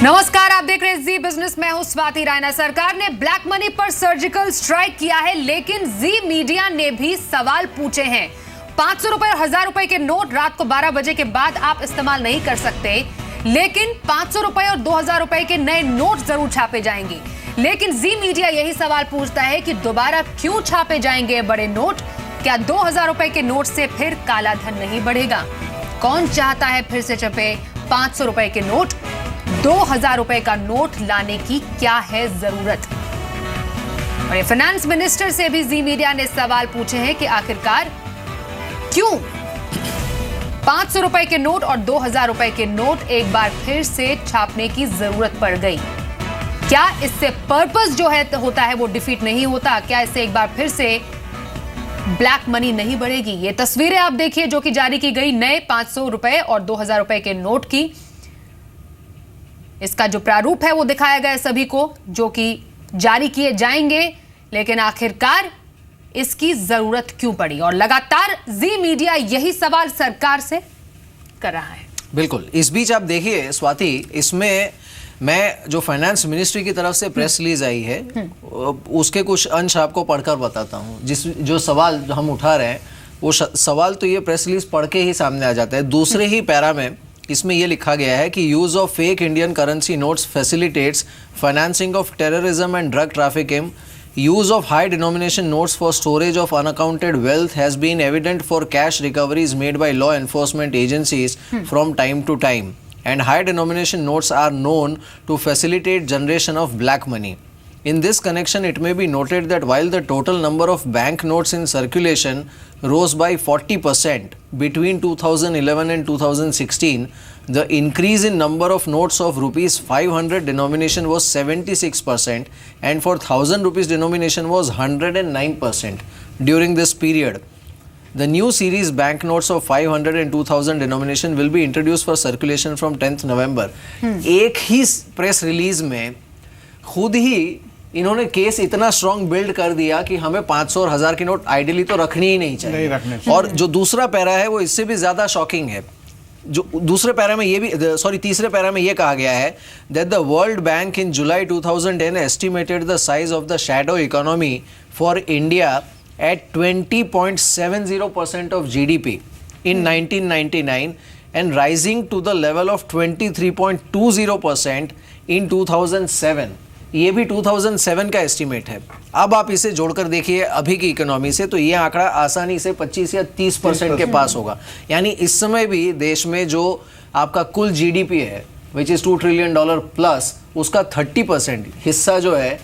नमस्कार, आप देख रहे हैं जी बिजनेस। मैं हूं स्वाति रायना। सरकार ने ब्लैक मनी पर सर्जिकल स्ट्राइक किया है, लेकिन जी मीडिया ने भी सवाल पूछे हैं। 500 रुपए और 1000 रुपए के नोट रात को 12 बजे के बाद आप इस्तेमाल नहीं कर सकते, लेकिन 500 रुपए और 2000 रुपए के नए नोट जरूर छापे जाएंगे। लेकिन जी मीडिया यही सवाल पूछता है कि दोबारा क्यों छापे जाएंगे बड़े नोट? क्या 2000 रुपए के नोट से फिर काला धन नहीं बढ़ेगा? कौन चाहता है फिर से छपे 500 रुपए के नोट? 2000 रुपए का नोट लाने की क्या है जरूरत? और ये फाइनेंस मिनिस्टर से भी जी मीडिया ने सवाल पूछे हैं कि आखिरकार क्यों 500 रुपए के नोट और 2000 रुपए के नोट एक बार फिर से छापने की जरूरत पड़ गई? क्या इससे पर्पस जो है होता है वो डिफीट नहीं होता? क्या इससे एक बार फिर से ब्लैक मनी नहीं बढ़ेगी? ये तस्वीरें आप देखिए जो कि जारी की गई नए 500 रुपए और 2000 रुपए के नोट की। इसका जो प्रारूप है वो दिखाया गया सभी को, जो कि जारी किए जाएंगे, लेकिन आखिरकार इसकी जरूरत क्यों पड़ी? और लगातार जी मीडिया यही सवाल सरकार से कर रहा है। बिल्कुल। इस बीच आप देखिए स्वाति, इसमें मैं जो फाइनेंस मिनिस्ट्री की तरफ से प्रेस रिलीज आई है उसके कुछ अंश आपको पढ़कर बताता हूं। जो सवाल हम उठा रहे हैं वो सवाल तो ये प्रेस रिलीज पढ़ के ही सामने आ जाता है। दूसरे ही पैरा में इसमें यह लिखा गया है कि use of fake Indian currency notes facilitates financing of terrorism and drug trafficking. Use of high denomination notes for storage of unaccounted wealth has been evident for cash recoveries made by law enforcement agencies from time to time. And high denomination notes are known to facilitate generation of black money. In this connection, it may be noted that while the total number of bank notes in circulation rose by 40% between 2011 and 2016, the increase in number of notes of rupees 500 denomination was 76% and for 1000 rupees denomination was 109% during this period. The new series banknotes of 500 and 2000 denomination will be introduced for circulation from 10th November. एक ही press release में खुद ही इन्होंने case इतना strong build कर दिया कि हमें 500 और 1000 की नोट आइडियली तो रखनी ही नहीं चाहिए। और जो दूसरा पैरा है वो इससे भी ज्यादा शॉकिंग है। जो दूसरे पैरा में ये भी तीसरे पैरा में ये कहा गया है that the World Bank in July 2010 estimated the size of the shadow economy for India at 20.70% of GDP in 1999 and rising to the level of 23.20% in 2007. ये भी 2007 का एस्टीमेट है। अब आप इसे जोड़कर देखिए अभी की इकोनॉमी से, तो ये आंकड़ा आसानी से 25 या 30% के पास होगा। यानी इस समय भी देश में जो आपका कुल जीडीपी है विच इज $2 ट्रिलियन प्लस, उसका 30% हिस्सा जो है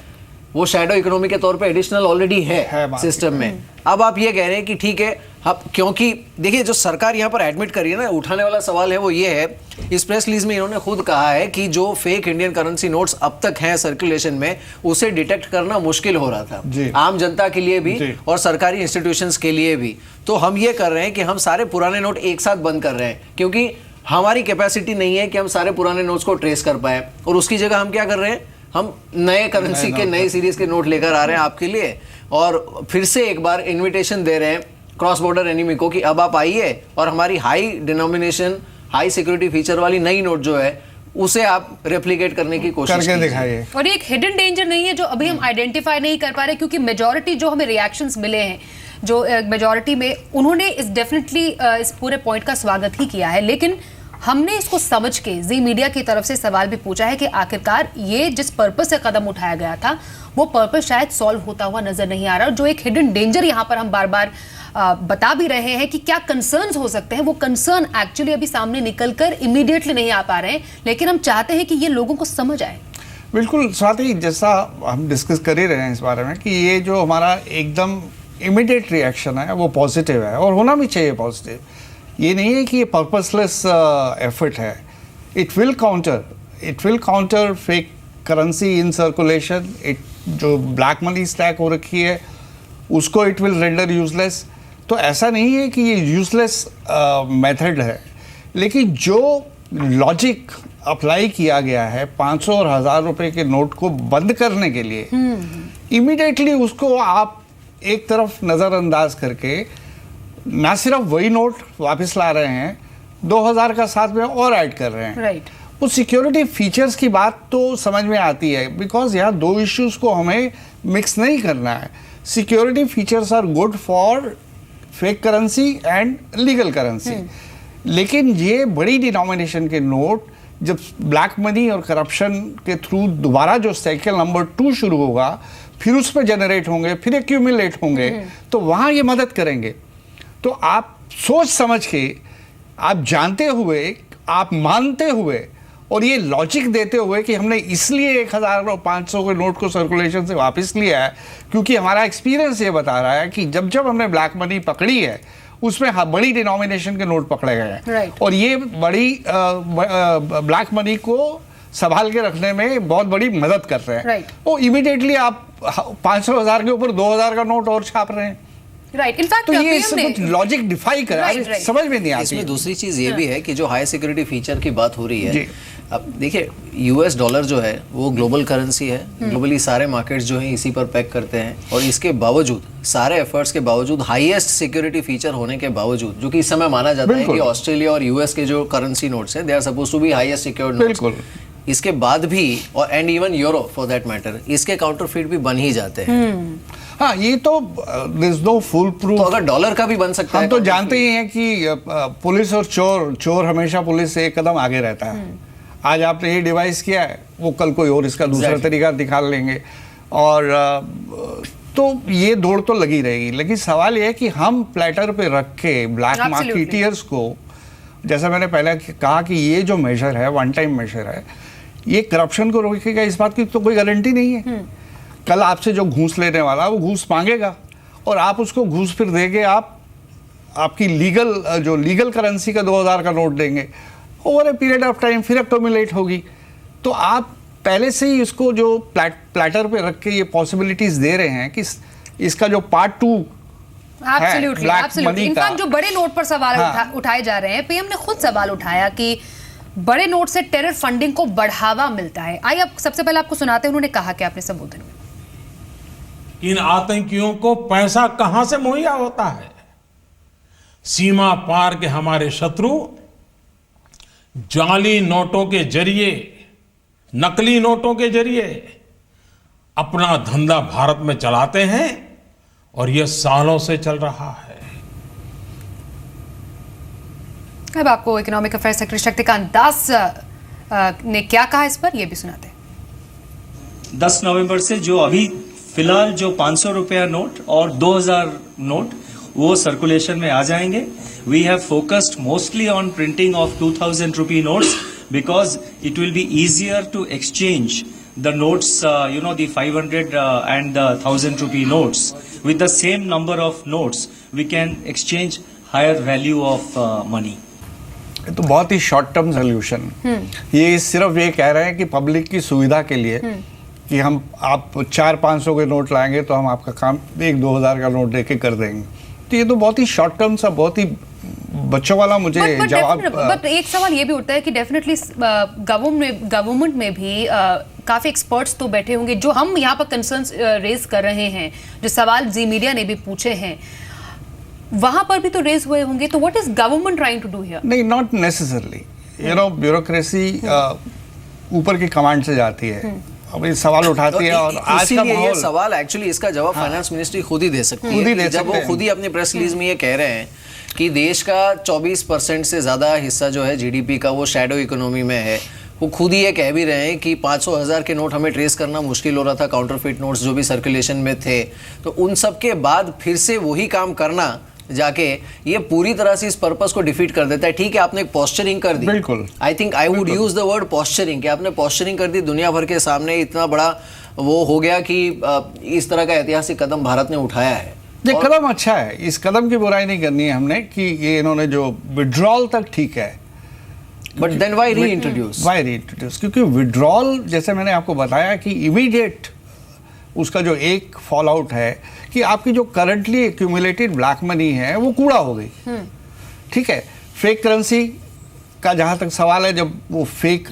वो शैडो इकोनॉमी के तौर पे एडिशनल ऑलरेडी है सिस्टम में। अब आप ये कह रहे हैं कि ठीक है, अब क्योंकि देखिए जो सरकार यहाँ पर एडमिट करी है ना, उठाने वाला सवाल है वो ये है, इस प्रेस रिलीज में इन्होंने खुद कहा है कि जो फेक इंडियन करेंसी नोट्स अब तक हैं सर्कुलेशन में, उसे डिटेक्ट करना मुश्किल हो रहा था आम जनता के लिए भी और सरकारी इंस्टीट्यूशंस के लिए भी। तो हम ये कर रहे हैं कि हम सारे पुराने नोट एक साथ बंद कर रहे हैं, क्योंकि हमारी कैपेसिटी नहीं है कि हम सारे पुराने नोट्स को ट्रेस कर पाए। और उसकी जगह हम क्या कर रहे हैं, हम नए करेंसी के नए सीरीज के नोट लेकर आ रहे हैं आपके लिए, और फिर से एक बार इनविटेशन दे रहे हैं क्रॉस बॉर्डर एनिमी को कि अब आप आइए और हमारी high denomination high security feature वाली नई नोट जो है उसे आप रेप्लिकेट करने की कोशिश करके दिखाइए। और एक हिडन डेंजर नहीं है जो अभी हम आइडेंटिफाई नहीं कर पा रहे, क्योंकि मेजॉरिटी जो हमें रिएक्शंस मिले हैं, जो मेजॉरिटी में उन्होंने इस डेफिनेटली इस पूरे पॉइंट का स्वागत ही किया है। लेकिन हमने इसको समझ के जी मीडिया की तरफ से सवाल भी पूछा है कि आखिरकार ये जिस पर्पस से कदम उठाया गया था वो पर्पस शायद सॉल्व होता हुआ नजर नहीं आ रहा। और जो एक हिडन डेंजर यहाँ पर हम बार बार बता भी रहे हैं कि क्या कंसर्न्स हो सकते हैं, वो कंसर्न एक्चुअली अभी सामने निकलकर इमीडिएटली नहीं आ पा रहे हैं, लेकिन हम चाहते हैं कि ये लोगों को समझ आए। बिल्कुल स्वाति, जैसा हम डिस्कस कर ही रहे हैं इस बारे में कि ये जो हमारा एकदम इमीडिएट रिएक्शन है वो पॉजिटिव है और होना भी चाहिए पॉजिटिव। ये नहीं है कि ये पर्पसलेस एफर्ट है। It will counter fake currency in circulation. जो ब्लैक मनी स्टैक हो रखी है उसको इट विल रेंडर यूजलेस। तो ऐसा नहीं है कि ये यूजलेस मेथड है, लेकिन जो लॉजिक अप्लाई किया गया है 500 और 1000 रुपए के नोट को बंद करने के लिए, इमीडिएटली उसको आप एक तरफ नज़रअंदाज करके ना सिर्फ वही नोट वापस ला रहे हैं, 2000 का साथ में और ऐड कर रहे हैं। राइट। वो सिक्योरिटी फीचर्स की बात तो समझ में आती है, बिकॉज यहाँ दो इश्यूज को हमें मिक्स नहीं करना है। Security features are good for fake currency and legal currency, लेकिन ये बड़ी डिनोमिनेशन के नोट जब ब्लैक मनी और करप्शन के थ्रू दोबारा जो साइकिल नंबर 2 शुरू होगा, फिर उस पर जनरेट होंगे, फिर एक्यूमुलेट होंगे, तो वहाँ ये मदद करेंगे। तो आप सोच समझ के, आप जानते हुए, आप मानते हुए और ये लॉजिक देते हुए कि हमने इसलिए 1000 और 500 के नोट को सर्कुलेशन से वापस लिया है क्योंकि हमारा एक्सपीरियंस ये बता रहा है कि जब जब हमने ब्लैक मनी पकड़ी है उसमें बड़ी डिनोमिनेशन के नोट पकड़े गए हैं, Right. और ये बड़ी ब्लैक मनी को संभाल के रखने में बहुत बड़ी मदद कर रहे हैं। Right. वो इमीडिएटली आप 500,000 के ऊपर 2000 का नोट और छाप रहे हैं, राइट। इनफैक्ट तो ये सब कुछ लॉजिक डिफाई करा, Right, right. समझ में नहीं आती। इसमें दूसरी चीज ये भी है कि जो हाई सिक्योरिटी फीचर की बात हो रही जी। है, अब देखिए यूएस डॉलर जो है वो ग्लोबल करेंसी है, ग्लोबली सारे मार्केट्स जो हैं इसी पर पैक करते हैं, और इसके बावजूद, सारे एफर्ट्स के बावजूद, हाईएस्ट सिक्योरिटी फीचर होने के बावजूद, जो कि इस समय माना जाता है बिल्कुल। कि ऑस्ट्रेलिया और यूएस के जो करेंसी नोट्स हैं they are suppose to be highest secured notes, बिल्कुल। इसके बाद भी, और and even euro for that matter, इसके काउंटरफीट भी बन ही जाते हैं। हाँ, ये तो there is no full proof. तो अगर डॉलर का भी बन सकता है, हम तो जानते ही हैं कि पुलिस और चोर हमेशा पुलिस से एक कदम आगे रहता है। आज आपने ये डिवाइस किया है, वो कल कोई और इसका दूसरा Exactly. तरीका निकाल लेंगे, और तो ये दौड़ तो लगी रहेगी। लेकिन सवाल ये है कि हम प्लेटर पे रख के ब्लैक Absolutely. मार्केटियर्स को, जैसा मैंने पहले कहा कि ये जो मेजर है, वन टाइम मेजर है, ये करप्शन को रोकेगा, इस बात की तो कोई गारंटी नहीं है। कल आपसे जो घूस लेने वाला वो घूस मांगेगा, और आप उसको घूस फिर देंगे, आपकी लीगल करेंसी का 2000 का नोट देंगे, over a period of time फिर एक्यूमुलेट होगी। तो आप पहले से ही इसको जो प्लेटर पे रख के ये पॉसिबिलिटीज दे रहे हैं कि इसका जो part 2 absolutely, black absolutely. money in fact का। जो बड़े नोट पर सवाल हाँ। उठाए जा रहे हैं, पीएम ने खुद सवाल उठाया कि बड़े नोट से टेरर फंडिंग को बढ़ावा मिलता है। आइए अब सबसे पहले आपको सुनाते हैं उन्होंने कहा कि अपने संबोधन में। इन आतंकियों को पैसा कहां से मुहैया होता है? सीमा पार के हमारे शत्रु जाली नोटों के जरिए, नकली नोटों के जरिए अपना धंधा भारत में चलाते हैं, और यह सालों से चल रहा है। अब आपको economic affairs secretary Shaktikanta Das ने क्या कहा इस पर, यह भी सुनाते हैं। 10 नवंबर से जो अभी फिलहाल जो 500 रुपया नोट और 2000 नोट वो सर्कुलेशन में आ जाएंगे। We have focused mostly on printing of 2000 rupee notes because it will be easier to exchange the notes, the 500 and the 1000 rupee notes. With the same number of notes, we can exchange higher value of money. तो बहुत ही short term solution, ये सिर्फ ये कह रहे हैं कि public की सुविधा के लिए कि आप 400-500 के नोट लाएंगे तो हम आपका काम 1-2000 का नोट देके कर देंगे। तो ये तो बहुत ही शॉर्ट टर्म सा, बहुत ही बच्चों वाला मुझे जवाब। बट एक सवाल ये भी उठता है कि डेफिनेटली गवर्नमेंट में भी काफी एक्सपर्ट्स तो बैठे होंगे, जो हम यहाँ पर कंसर्न्स रेज कर रहे हैं, जो सवाल जी मीडिया ने भी पूछे हैं, वहां पर भी तो रेज हुए होंगे। तो what is government trying to do here? नहीं, नॉट नेसेसरली, ब्यूरोक्रेसी ऊपर की कमांड से जाती है, अब ये सवाल उठाती है, और आज का इसीलिए ये माहौल। सवाल एक्चुअली इसका जवाब फाइनेंस मिनिस्ट्री खुद ही दे सकती है। जब वो खुद ही अपने प्रेस रिलीज में ये कह रहे हैं कि देश का 24% से ज्यादा हिस्सा जो है जीडीपी का वो शैडो इकोनॉमी में है, वो खुद ही ये कह भी रहे हैं कि 500,000 के नोट हमें ट्रेस करना मुश्किल हो रहा था, काउंटरफिट नोट्स जो भी सर्कुलेशन में थे। तो उन सब के बाद फिर से वही काम करना जाके ये पूरी तरह से इस पर्पस को डिफीट कर देता है। ठीक है, आपने एक पोस्चरिंग कर दी, बिल्कुल। I think I would use the word posturing, कि आपने पोस्चरिंग कर दी दुनिया भर के सामने, इतना बड़ा वो हो गया कि इस तरह का ऐतिहासिक कदम भारत ने उठाया है। ये कदम अच्छा है, इस कदम की बुराई नहीं करनी है हमने कि ये इन्होंने जो विड्रॉल तक ठीक है, बट देन व्हाई रीइंट्रोड्यूस? क्योंकि विड्रॉल, जैसे मैंने आपको बताया कि इमीडिएट उसका जो एक फॉल आउट है कि आपकी जो करंटली एक्यूमुलेटेड ब्लैक मनी है वो कूड़ा हो गई। ठीक है, फेक करेंसी का जहाँ तक सवाल है, जब वो फेक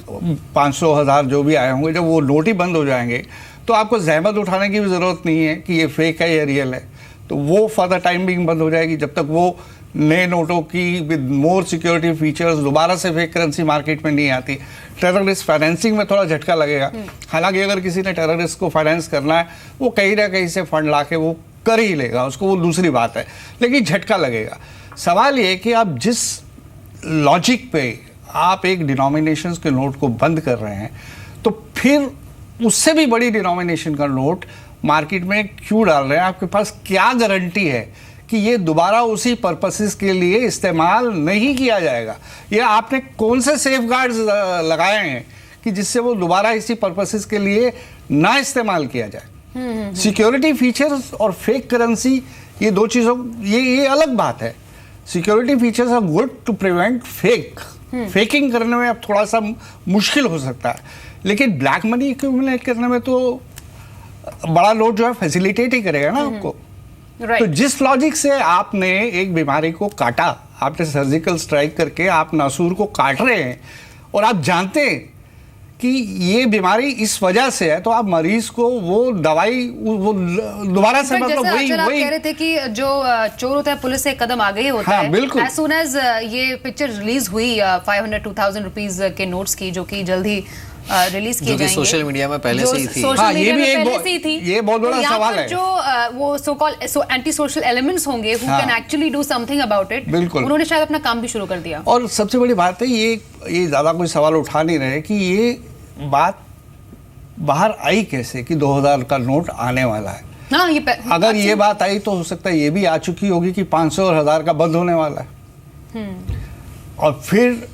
500,000 जो भी आए होंगे, जब वो नोट ही बंद हो जाएंगे तो आपको जहमत उठाने की भी ज़रूरत नहीं है कि ये फेक है या रियल है, तो वो फॉर द टाइम बिंग बंद हो जाएगी। जब तक वो नए नोटों की विद मोर सिक्योरिटी फीचर्स दोबारा से फेक करेंसी मार्केट में नहीं आती। टेररिस्ट फाइनेंसिंग में थोड़ा झटका लगेगा, हालांकि अगर किसी ने टेररिस्ट को फाइनेंस करना है वो कहीं ना कहीं से फंड ला के वो कर ही लेगा, उसको वो दूसरी बात है, लेकिन झटका लगेगा। सवाल ये कि आप जिस लॉजिक पे आप एक डिनोमिनेशंस के नोट को बंद कर रहे हैं, तो फिर उससे भी बड़ी डिनोमिनेशन का नोट मार्केट में क्यों डाल रहे हैं? आपके पास क्या गारंटी है कि ये दोबारा उसी पर्पसेस के लिए इस्तेमाल नहीं किया जाएगा? ये आपने कौन से सेफगार्ड्स लगाए हैं कि जिससे वो दोबारा इसी पर्पसेस के लिए ना इस्तेमाल किया जाए? सिक्योरिटी फीचर्स और फेक करेंसी, ये दो चीज़ों, ये अलग बात है। Security features are good to prevent faking करने में अब थोड़ा सा मुश्किल हो सकता है, लेकिन ब्लैक मनी एक्यूमुलेट करने में तो बड़ा नोट जो है फैसिलिटेट ही करेगा ना आपको। तो जिस लॉजिक से आपने एक बीमारी को काटा, आपने सर्जिकल स्ट्राइक करके आप नासूर को काट रहे हैं और आप जानते हैं कि ये बीमारी इस वजह से है, तो आप मरीज को वो दवाई वो दोबारा से मतलब वही आप कह रहे थे कि जो चोर होता है पुलिस से एक कदम आगे ही होता हाँ, है। बिल्कुल। एज सून एज ये पिक्चर रिलीज हुई 500-2000 रुपीज के नोट्स की, जो कि जल्द ही रिलीज किए जाएंगे, सोशल मीडिया में पहले से ही थी। हाँ, ये भी ये बहुत बड़ा सवाल है। जो वो so called anti social elements होंगे who can actually do something about it, बिल्कुल, उन्होंने शायद अपना काम भी शुरू कर दिया। और सबसे बड़ी बात है, ये ज्यादा कोई सवाल उठा नहीं रहे कि ये बात बाहर आई कैसे कि 2000 का नोट आने वाला है। हाँ, अगर ये बात आई तो हो सकता है ये भी आ चुकी होगी कि 500 और 1000 का बंद होने वाला है। और फिर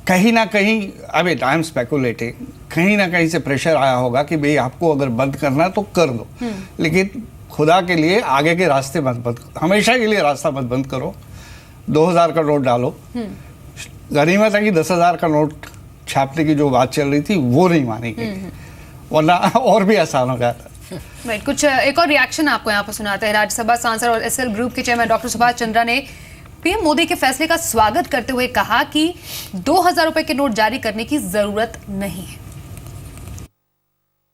कहीं ना कहीं, आई एम स्पेकुलेटिंग, कहीं ना कहीं से प्रेशर आया होगा कि भाई आपको अगर बंद करना है तो कर दो, लेकिन खुदा के लिए आगे के रास्ते मत बंद, हमेशा के लिए रास्ता मत बंद करो। 2000 का नोट डालो। गनीमत है कि 10,000 का नोट छापने की जो बात चल रही थी वो नहीं मानी गई, वरना और भी आसान हो गया था। राइट, कुछ एक और रिएक्शन आपको यहाँ पर सुनाते हैं। राज्यसभा सांसद और एसएल ग्रुप के चेयरमैन डॉक्टर सुभाष चंद्रा ने पीएम मोदी के फैसले का स्वागत करते हुए कहा कि 2000 रुपए के नोट जारी करने की जरूरत नहीं है।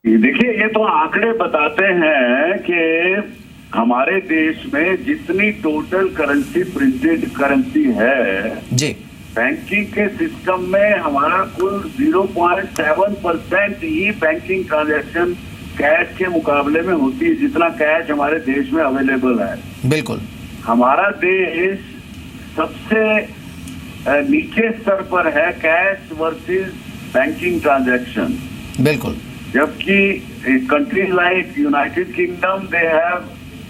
देखिए, ये तो आंकड़े बताते हैं कि हमारे देश में जितनी टोटल करेंसी, प्रिंटेड करेंसी है जी, बैंकिंग के सिस्टम में हमारा कुल 0.7% ही बैंकिंग ट्रांजैक्शन कैश के मुकाबले में होती है, जितना कैश हमारे देश में अवेलेबल है। बिल्कुल। हमारा देश सबसे नीचे स्तर पर है कैश वर्सेस बैंकिंग ट्रांजैक्शन। बिल्कुल। जबकि countries like United kingdom, they have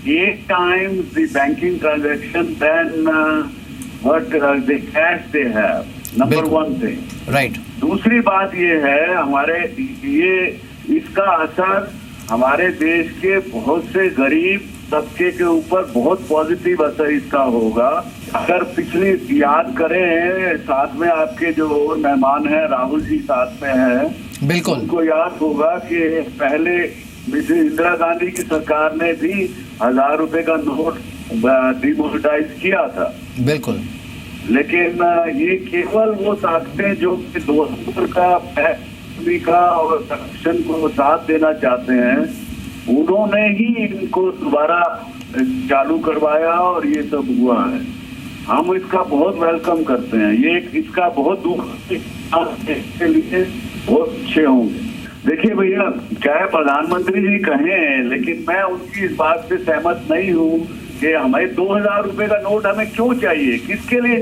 8 times the banking transaction than what the cash they have. Number one thing. Right. दूसरी बात ये है, हमारे ये इसका असर हमारे देश के बहुत से गरीब तबके के ऊपर बहुत पॉजिटिव असर इसका होगा। अगर पिछली याद करें, साथ में आपके जो मेहमान हैं राहुल जी साथ में हैं, बिल्कुल, उनको याद होगा कि पहले इंदिरा गांधी की सरकार ने भी 1000 रुपए का नोट डिमोनेटाइज किया था। बिल्कुल। लेकिन ये केवल वो ताकतें जो कि 2000 का और करप्शन को साथ देना चाहते हैं, उन्होंने ही इनको दोबारा चालू करवाया और ये सब हुआ है। हम इसका बहुत वेलकम करते हैं। ये इसका बहुत दुख के लिए बहुत अच्छे होंगे। देखिए भैया, चाहे प्रधानमंत्री जी कहें, लेकिन मैं उनकी इस बात से सहमत नहीं हूँ कि हमें 2000 रुपए का नोट हमें क्यों चाहिए, किसके लिए